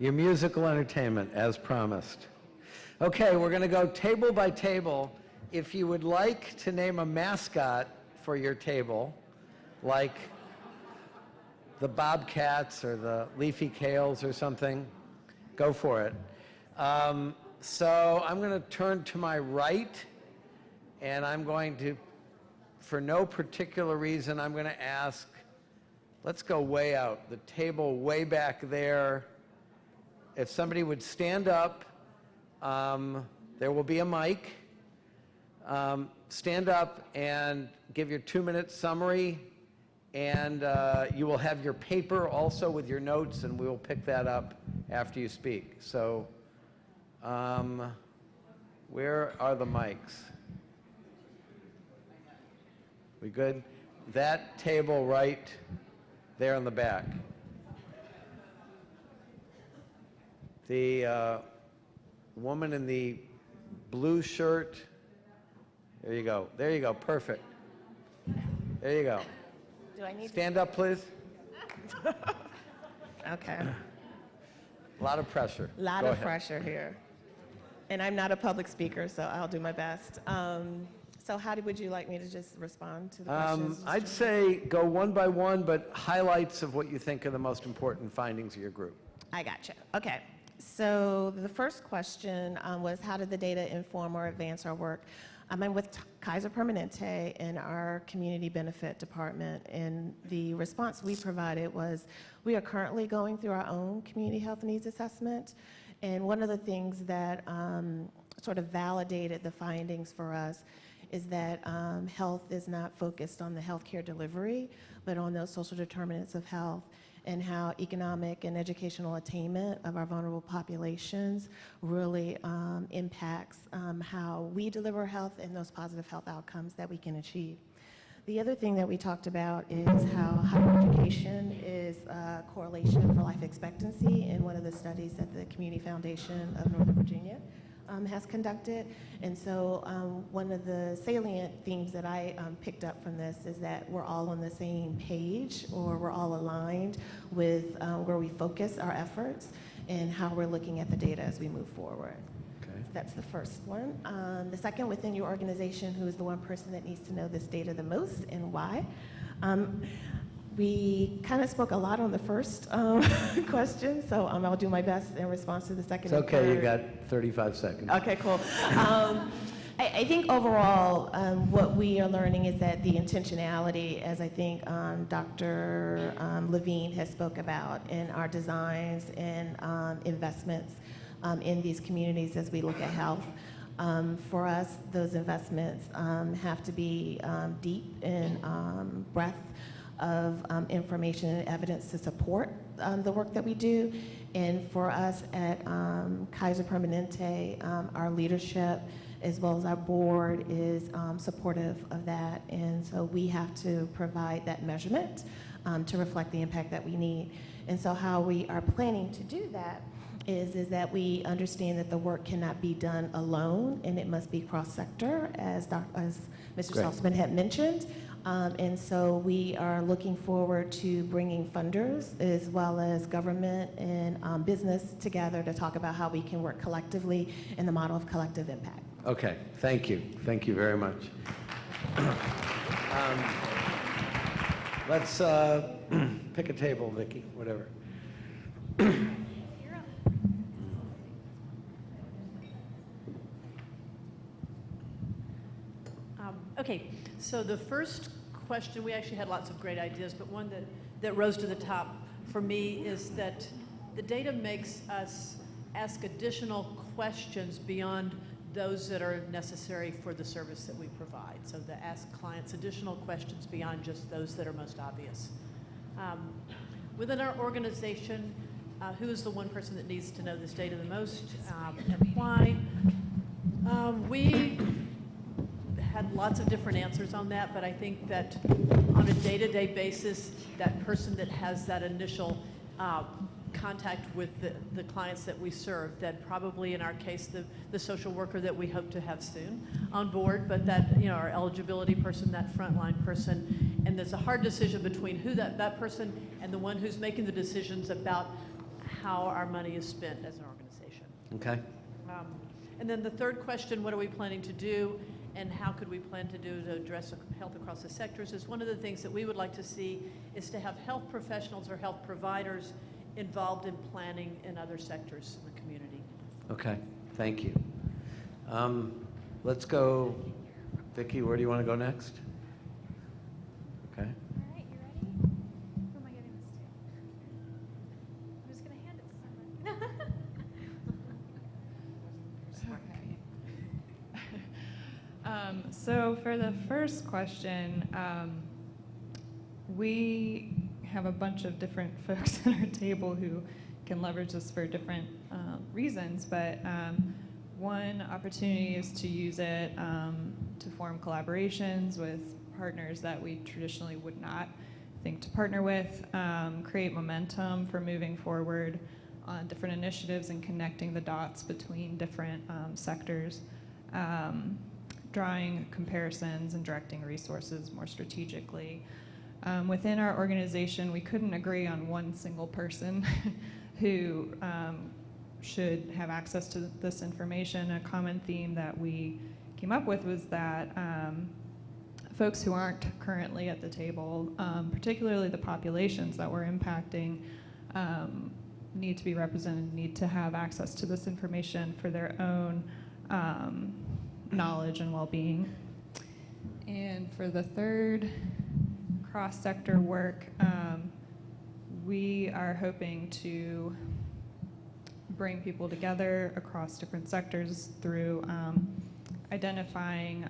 Your musical entertainment, as promised. Okay, we're going to go table by table. If you would like to name a mascot for your table, like the Bobcats or the Leafy Kales or something, go for it. So I'm going to turn to my right, and I'm going to, for no particular reason, I'm going to ask, let's go way out, the table way back there. If somebody would stand up, there will be a mic. Stand up and give your 2-minute summary, and you will have your paper also with your notes, and we will pick that up after you speak. So where are the mics? We good? That table right there in the back. The woman in the blue shirt. There you go. There you go. Perfect. There you go. Do I need Stand up, please. Okay. A lot of pressure. A lot of pressure here. And I'm not a public speaker, so I'll do my best. So how would you like me to just respond to the questions? I'd say go one by one, but highlights of what you think are the most important findings of your group. I gotcha. Okay. So the first question was, how did the data inform or advance our work? I'm with Kaiser Permanente in our community benefit department, and the response we provided was, we are currently going through our own community health needs assessment, and one of the things that sort of validated the findings for us is that health is not focused on the healthcare delivery, but on those social determinants of health, and how economic and educational attainment of our vulnerable populations really impacts how we deliver health and those positive health outcomes that we can achieve. The other thing that we talked about is how higher education is a correlation for life expectancy in one of the studies that the Community Foundation of Northern Virginia has conducted. And so one of the salient themes that I picked up from this is that we're all on the same page, or we're all aligned with where we focus our efforts and how we're looking at the data as we move forward. Okay. So that's the first one. The second, within your organization, who is the one person that needs to know this data the most and why? We kind of spoke a lot on the first question, so I'll do my best in response to the second. It's okay, you got 35 seconds. Okay, cool. I think overall, what we are learning is that the intentionality, as I think Dr. Levine has spoke about in our designs and investments in these communities as we look at health, for us, those investments have to be deep in breadth of information and evidence to support the work that we do. And for us at Kaiser Permanente, our leadership as well as our board is supportive of that. And so we have to provide that measurement to reflect the impact that we need. And so how we are planning to do that is that we understand that the work cannot be done alone, and it must be cross-sector, as Mr. Saltzman had mentioned. And so we are looking forward to bringing funders as well as government and business together to talk about how we can work collectively in the model of collective impact. Okay, thank you. Thank you very much. Let's pick a table, Vicki, whatever. Okay, so the first question, we actually had lots of great ideas, but one that rose to the top for me is that the data makes us ask additional questions beyond those that are necessary for the service that we provide. So to ask clients additional questions beyond just those that are most obvious. Within our organization, who is the one person that needs to know this data the most and why? We had lots of different answers on that, but I think that on a day-to-day basis, that person that has that initial contact with the clients that we serve, that probably in our case, the social worker that we hope to have soon on board, but that, our eligibility person, that frontline person, and there's a hard decision between who that person and the one who's making the decisions about how our money is spent as an organization. Okay. And then the third question, what are we planning to do and how could we plan to do to address health across the sectors, is one of the things that we would like to see is to have health professionals or health providers involved in planning in other sectors in the community. Okay, thank you. Let's go, Vicki, where do you want to go next? Okay. All right, you ready? Who am I giving this to? I'm just going to hand it to someone. So for the first question, we have a bunch of different folks at our table who can leverage this for different reasons, but one opportunity is to use it to form collaborations with partners that we traditionally would not think to partner with, create momentum for moving forward on different initiatives and connecting the dots between different sectors, drawing comparisons and directing resources more strategically. Within our organization, we couldn't agree on one single person who should have access to this information. A common theme that we came up with was that folks who aren't currently at the table, particularly the populations that we're impacting, need to be represented, need to have access to this information for their own knowledge and well-being. And for the third cross-sector work, we are hoping to bring people together across different sectors through identifying,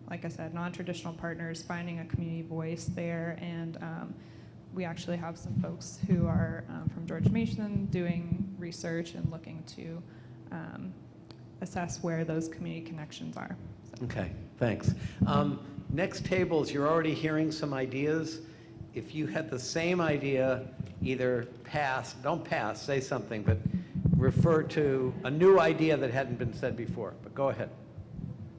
like I said, non-traditional partners, finding a community voice there, and we actually have some folks who are from George Mason doing research and looking to assess where those community connections are. So. Okay, thanks. Next tables, you're already hearing some ideas. If you had the same idea, either don't pass, say something, but refer to a new idea that hadn't been said before. But go ahead.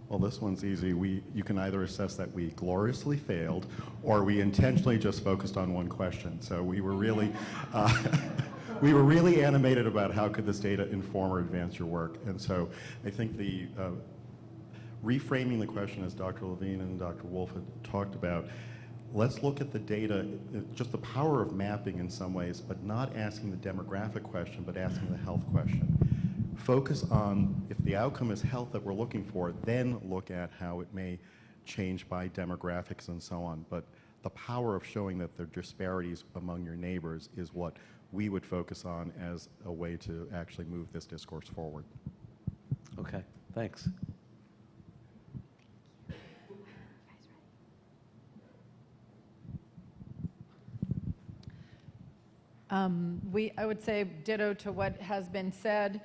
Well, this one's easy. You can either assess that we gloriously failed or we intentionally just focused on one question. So we were really we were really animated about how could this data inform or advance your work. And so I think the reframing the question, as Dr. Levine and Dr. Wolf had talked about, let's look at the data, just the power of mapping in some ways, but not asking the demographic question, but asking the health question. Focus on, if the outcome is health that we're looking for, then look at how it may change by demographics and so on. But the power of showing that there are disparities among your neighbors is what we would focus on as a way to actually move this discourse forward. Okay, thanks. I would say ditto to what has been said.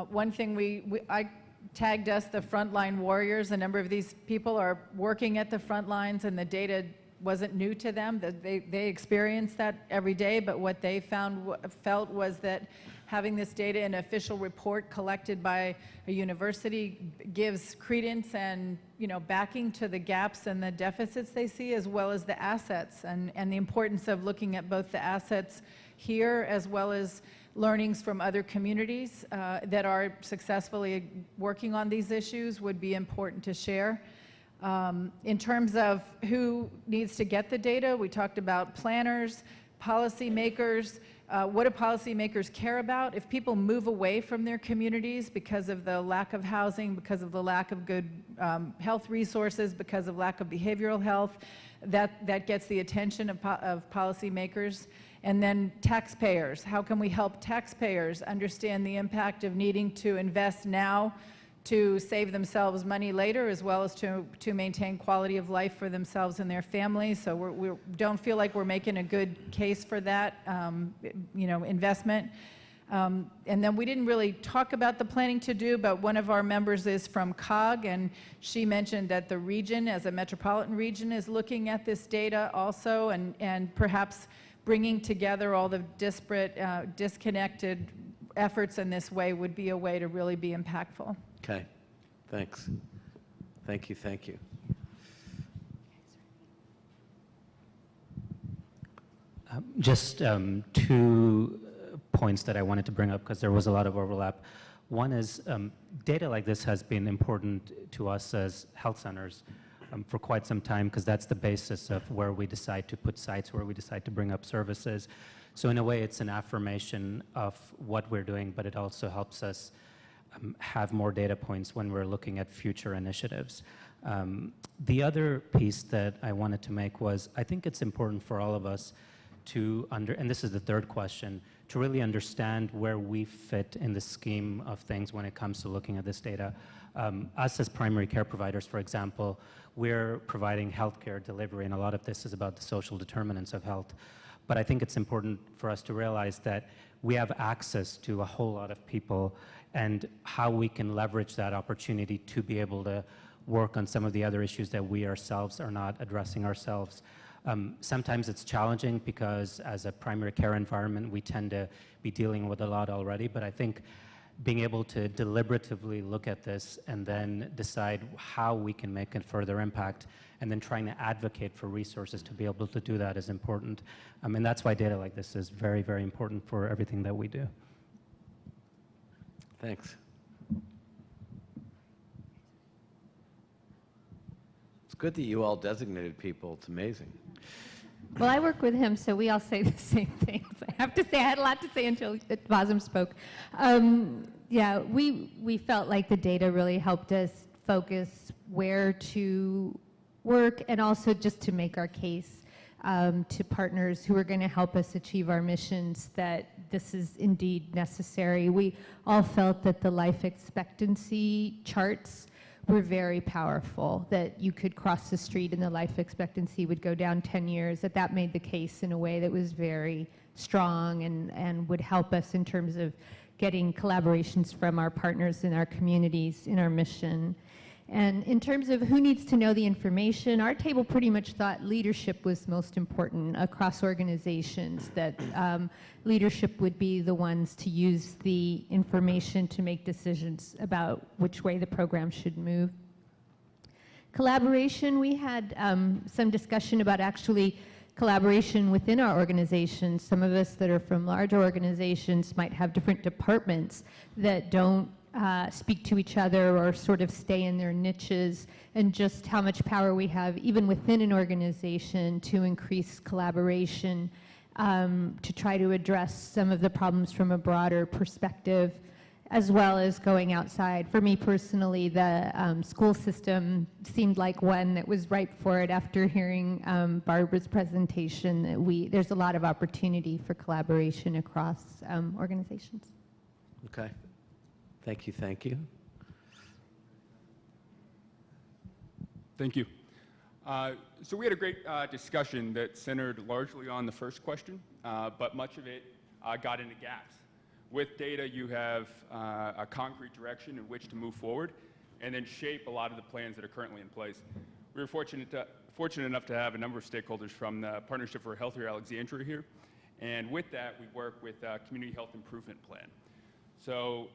One thing I tagged us the frontline warriors. A number of these people are working at the front lines, and the data wasn't new to them. They experienced that every day, but what they felt was that having this data in an official report collected by a university gives credence and backing to the gaps and the deficits they see, as well as the assets, and the importance of looking at both the assets here as well as learnings from other communities that are successfully working on these issues would be important to share. In terms of who needs to get the data, we talked about planners, policymakers. What do policymakers care about? If people move away from their communities because of the lack of housing, because of the lack of good health resources, because of lack of behavioral health, that gets the attention of policymakers. And then taxpayers. How can we help taxpayers understand the impact of needing to invest now to save themselves money later, as well as to maintain quality of life for themselves and their families? So we don't feel like we're making a good case for that, investment. And then we didn't really talk about the planning to do, but one of our members is from COG, and she mentioned that the region, as a metropolitan region, is looking at this data also, and perhaps bringing together all the disparate, disconnected efforts in this way would be a way to really be impactful. Okay, thanks. Thank you, thank you. Just two points that I wanted to bring up because there was a lot of overlap. One is data like this has been important to us as health centers for quite some time because that's the basis of where we decide to put sites, where we decide to bring up services. So in a way, it's an affirmation of what we're doing, but it also helps us have more data points when we're looking at future initiatives. The other piece that I wanted to make was, I think it's important for all of us to and this is the third question, to really understand where we fit in the scheme of things when it comes to looking at this data. Us as primary care providers, for example, we're providing healthcare delivery, and a lot of this is about the social determinants of health. But I think it's important for us to realize that we have access to a whole lot of people and how we can leverage that opportunity to be able to work on some of the other issues that we ourselves are not addressing ourselves. Sometimes it's challenging because as a primary care environment, we tend to be dealing with a lot already, but I think being able to deliberatively look at this and then decide how we can make a further impact and then trying to advocate for resources to be able to do that is important. And that's why data like this is very, very important for everything that we do. Thanks. It's good that you all designated people. It's amazing. Well, I work with him, so we all say the same things. I have to say, I had a lot to say until Vasm spoke. Yeah, we felt like the data really helped us focus where to work and also just to make our case to partners who are going to help us achieve our missions that this is indeed necessary. We all felt that the life expectancy charts were very powerful, that you could cross the street and the life expectancy would go down 10 years, that made the case in a way that was very strong and would help us in terms of getting collaborations from our partners in our communities, in our mission. And in terms of who needs to know the information, our table pretty much thought leadership was most important across organizations, that leadership would be the ones to use the information to make decisions about which way the program should move. Collaboration, we had some discussion about actually collaboration within our organizations. Some of us that are from larger organizations might have different departments that don't speak to each other or sort of stay in their niches, and just how much power we have even within an organization to increase collaboration to try to address some of the problems from a broader perspective, as well as going outside. For me personally, the school system seemed like one that was ripe for it after hearing Barbara's presentation, that there's a lot of opportunity for collaboration across organizations. Okay. Thank you, thank you. Thank you. So we had a great discussion that centered largely on the first question, but much of it got into gaps. With data, you have a concrete direction in which to move forward and then shape a lot of the plans that are currently in place. We were fortunate enough to have a number of stakeholders from the Partnership for a Healthier Alexandria here, and with that, we work with a Community Health Improvement Plan. So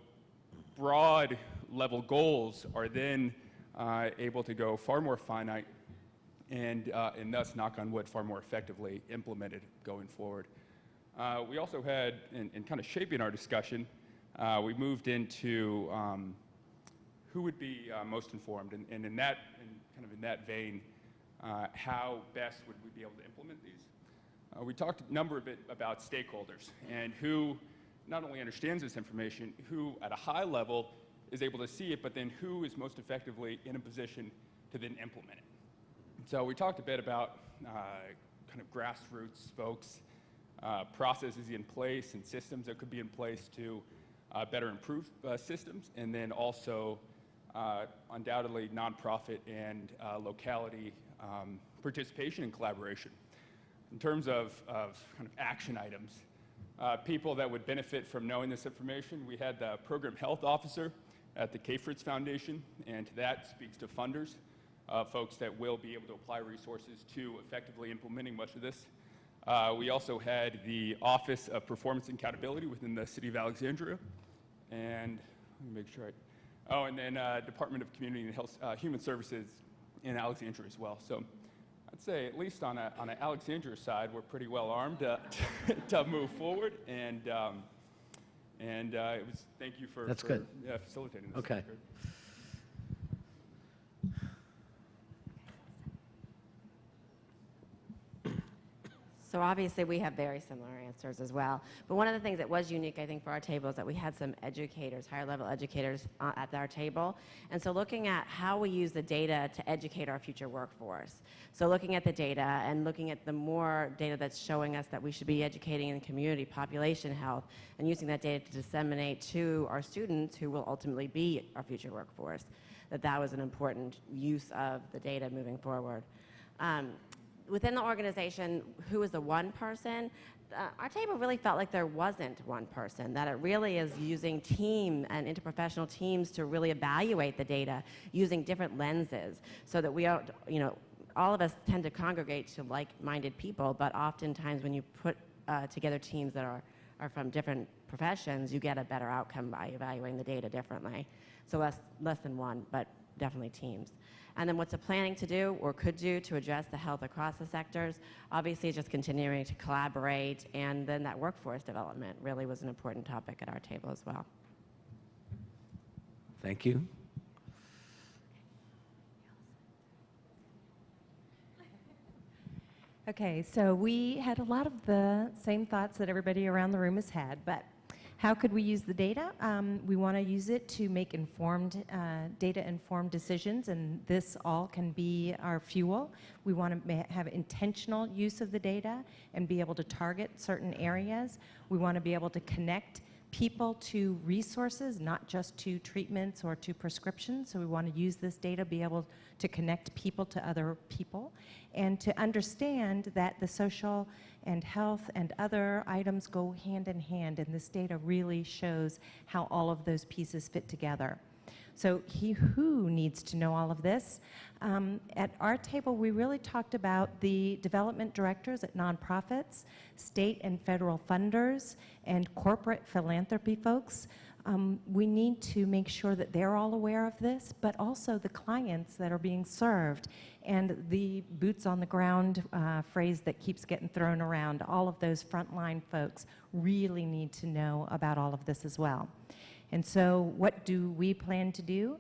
broad level goals are then able to go far more finite and thus, knock on wood, far more effectively implemented going forward. We also had, in kind of shaping our discussion, we moved into who would be most informed, and in that vein, how best would we be able to implement these? We talked a number of bit about stakeholders and who not only understands this information, who at a high level is able to see it, but then who is most effectively in a position to then implement it. So we talked a bit about kind of grassroots folks, processes in place and systems that could be in place to better improve systems, and then also undoubtedly nonprofit and locality participation and collaboration. In terms of kind of action items, people that would benefit from knowing this information, we had the program health officer at the K-Fritz Foundation, and to that speaks to funders, folks that will be able to apply resources to effectively implementing much of this. We also had the Office of Performance and Accountability within the City of Alexandria, and let me make sure and then Department of Community and Health, Human Services in Alexandria as well. So I'd say at least on an Alexandria side, we're pretty well armed to move forward, and it was thank you for That's good. Facilitating this. Okay. So obviously we have very similar answers as well. But one of the things that was unique, I think, for our table is that we had some educators, higher level educators at our table. And so looking at how we use the data to educate our future workforce. So looking at the data and looking at the more data that's showing us that we should be educating in the community, population health, and using that data to disseminate to our students who will ultimately be our future workforce, that was an important use of the data moving forward. Within the organization, who is the one person? Our table really felt like there wasn't one person, that it really is using team and interprofessional teams to really evaluate the data using different lenses so that we are, all of us tend to congregate to like-minded people, but oftentimes when you put together teams that are from different professions, you get a better outcome by evaluating the data differently. So less than one, but definitely teams. And then what's it planning to do or could do to address the health across the sectors? Obviously, just continuing to collaborate, and then that workforce development really was an important topic at our table as well. Thank you. Okay, so we had a lot of the same thoughts that everybody around the room has had, but how could we use the data? We want to use it to make data-informed decisions, and this all can be our fuel. We want to have intentional use of the data and be able to target certain areas. We want to be able to connect people to resources, not just to treatments or to prescriptions. So we want to use this data, be able to connect people to other people, and to understand that the social and health and other items go hand in hand, and this data really shows how all of those pieces fit together. So who needs to know all of this? At our table, we really talked about the development directors at nonprofits, state and federal funders, and corporate philanthropy folks. We need to make sure that they're all aware of this, but also the clients that are being served, and the boots on the ground phrase that keeps getting thrown around. All of those frontline folks really need to know about all of this as well. And so what do we plan to do?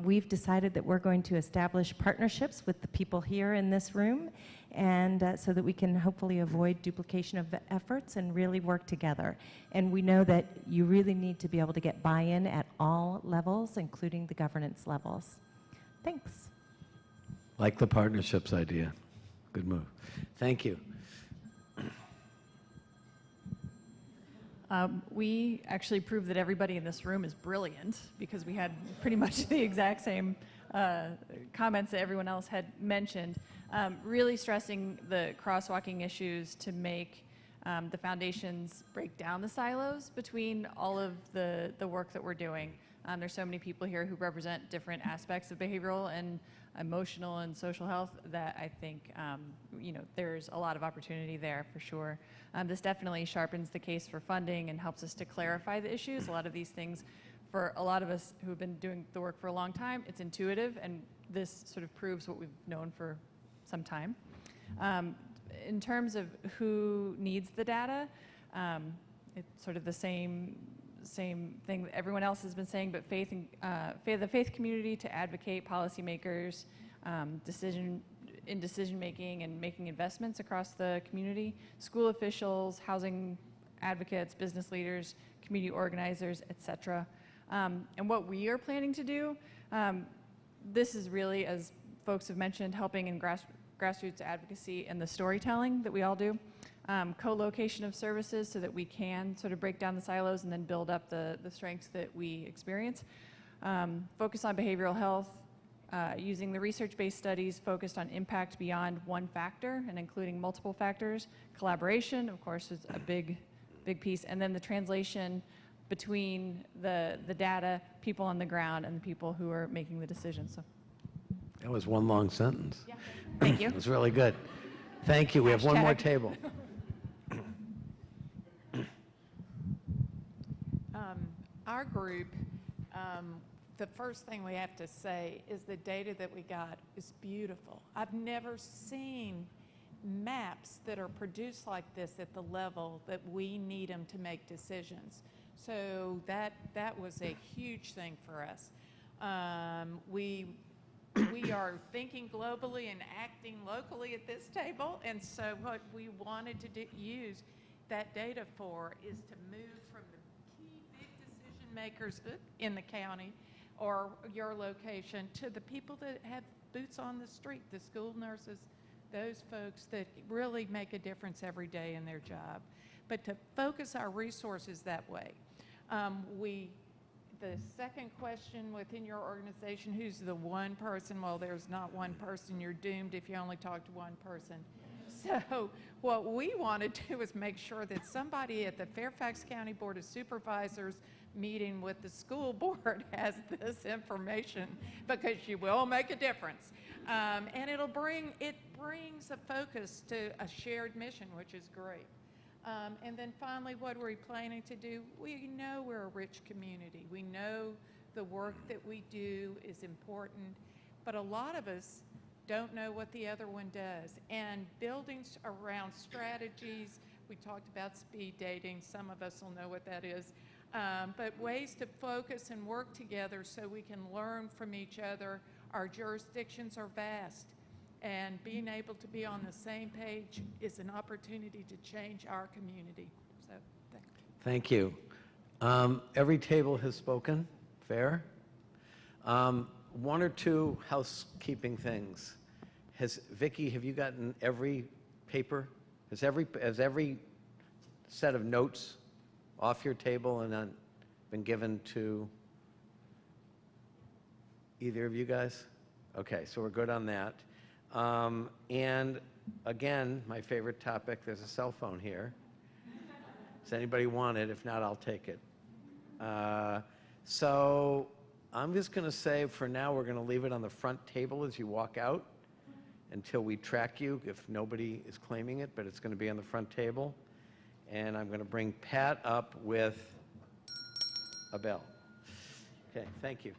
We've decided that we're going to establish partnerships with the people here in this room, and so that we can hopefully avoid duplication of efforts and really work together. And we know that you really need to be able to get buy-in at all levels, including the governance levels. Thanks. Like the partnerships idea. Good move. Thank you. We actually proved that everybody in this room is brilliant because we had pretty much the exact same comments that everyone else had mentioned, really stressing the crosswalking issues to make the foundations break down the silos between all of the work that we're doing. There's so many people here who represent different aspects of behavioral and emotional and social health that I think there's a lot of opportunity there for sure. This definitely sharpens the case for funding and helps us to clarify the issues. A lot of these things, for a lot of us who have been doing the work for a long time, it's intuitive, and this sort of proves what we've known for some time. In terms of who needs the data, it's sort of the same thing that everyone else has been saying, but the faith community to advocate policymakers, decision making and making investments across the community, school officials, housing advocates, business leaders, community organizers, etc. And what we are planning to do, this is really, as folks have mentioned, helping in grassroots advocacy and the storytelling that we all do. Co-location of services so that we can sort of break down the silos and then build up the strengths that we experience. Focus on behavioral health, using the research-based studies focused on impact beyond one factor and including multiple factors. Collaboration, of course, is a big piece. And then the translation between the data, people on the ground, and the people who are making the decisions. So. That was one long sentence. Yeah. Thank you. It was really good. Thank you. We have one more table. Our group the first thing we have to say is the data that we got is beautiful. I've never seen maps that are produced like this at the level that we need them to make decisions. So that was a huge thing for us. We are thinking globally and acting locally at this table, and so what we wanted to use that data for is to move from the key big decision makers in the county or your location to the people that have boots on the street, the school nurses, those folks that really make a difference every day in their job. But to focus our resources that way. The second question within your organization, who's the one person? Well, there's not one person. You're doomed if you only talk to one person. So what we want to do is make sure that somebody at the Fairfax County Board of Supervisors meeting with the school board has this information, because you will make a difference. And it brings a focus to a shared mission, which is great. And then finally, what are we planning to do? We know we're a rich community. We know the work that we do is important, but a lot of us don't know what the other one does. And building around strategies, we talked about speed dating, some of us will know what that is, but ways to focus and work together so we can learn from each other. Our jurisdictions are vast, and being able to be on the same page is an opportunity to change our community. So, Thank you. Every table has spoken. Fair. One or two housekeeping things. Vicki, have you gotten every paper? Has every set of notes off your table and then been given to either of you guys? Okay, so we're good on that. And again, my favorite topic, there's a cell phone here. Does anybody want it? If not, I'll take it. So I'm just going to say for now, we're going to leave it on the front table as you walk out until we track you, if nobody is claiming it, but it's going to be on the front table. And I'm going to bring Pat up with a bell. Okay, thank you.